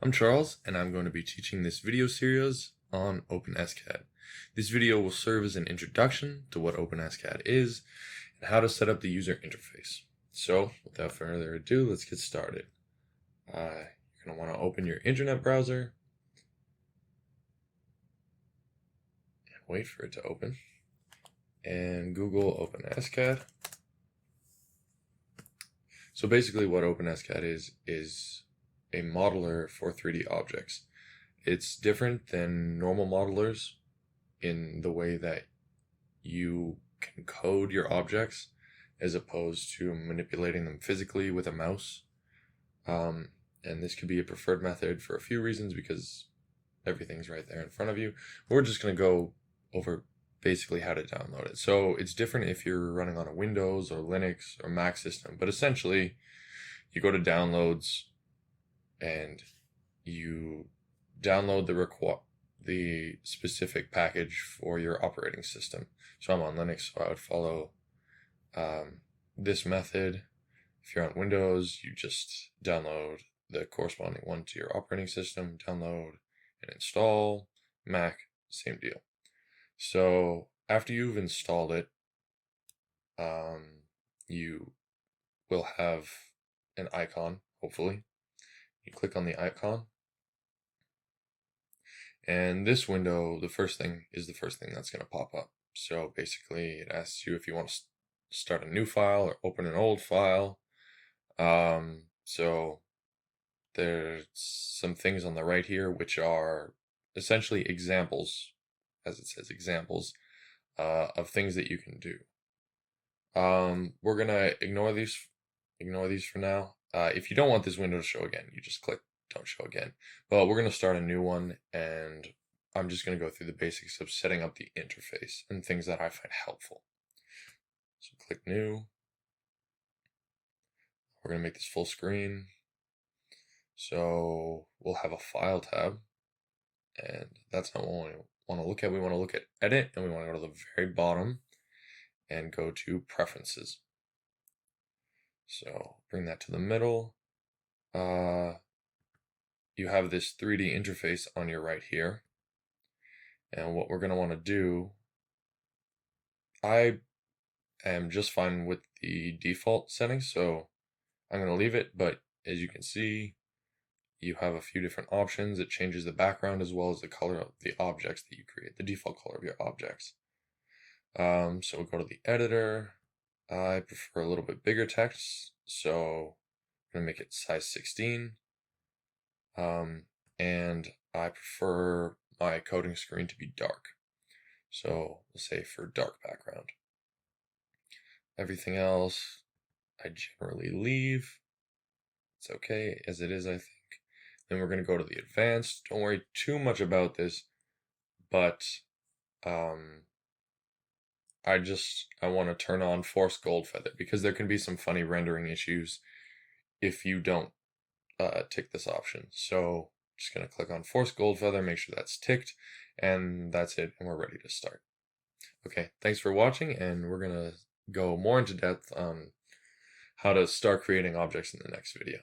I'm Charles, and I'm going to be teaching this video series on OpenSCAD. This video will serve as an introduction to what OpenSCAD is and how to set up the user interface. So, without further ado, let's get started. You're going to want to open your internet browser and wait for it to open. And Google OpenSCAD. So basically what OpenSCAD is a modeler for 3D objects. It's different than normal modelers in the way that you can code your objects as opposed to manipulating them physically with a mouse. And this could be a preferred method for a few reasons because everything's right there in front of you. We're just going to go over basically how to download it. So it's different if you're running on a Windows or Linux or Mac system, but essentially you go to downloads and you download the specific package for your operating system. So I'm on Linux, so I would follow this method. If you're on Windows, you just download the corresponding one to your operating system, download and install. Mac, same deal. So after you've installed it, you will have an icon, hopefully. You click on the icon, and this window, the first thing that's going to pop up. So basically it asks you if you want to start a new file or open an old file. So there's some things on the right here which are essentially examples, as it says, examples of things that you can do. We're gonna ignore these for now. If you don't want this window to show again, you just click don't show again. But we're gonna start a new one, and I'm just gonna go through the basics of setting up the interface and things that I find helpful. So click new. We're gonna make this full screen. So we'll have a file tab, and that's not what we want to look at. We want to look at edit, and we want to go to the very bottom and go to preferences. So bring that to the middle. You have this 3D interface on your right here. And what we're going to want to do, I am just fine with the default settings, so I'm going to leave it, but as you can see, you have a few different options. It changes the background as well as the color of the objects that you create, the default color of your objects. So we'll go to the editor. I prefer a little bit bigger text, so I'm going to make it size 16. And I prefer my coding screen to be dark. So we'll say for dark background. Everything else I generally leave. It's okay as it is, I think. Then we're going to go to the advanced. Don't worry too much about this, but I want to turn on force gold feather because there can be some funny rendering issues if you don't tick this option. So just going to click on force gold feather, make sure that's ticked, and that's it, and we're ready to start. Okay, thanks for watching, and we're going to go more into depth on how to start creating objects in the next video.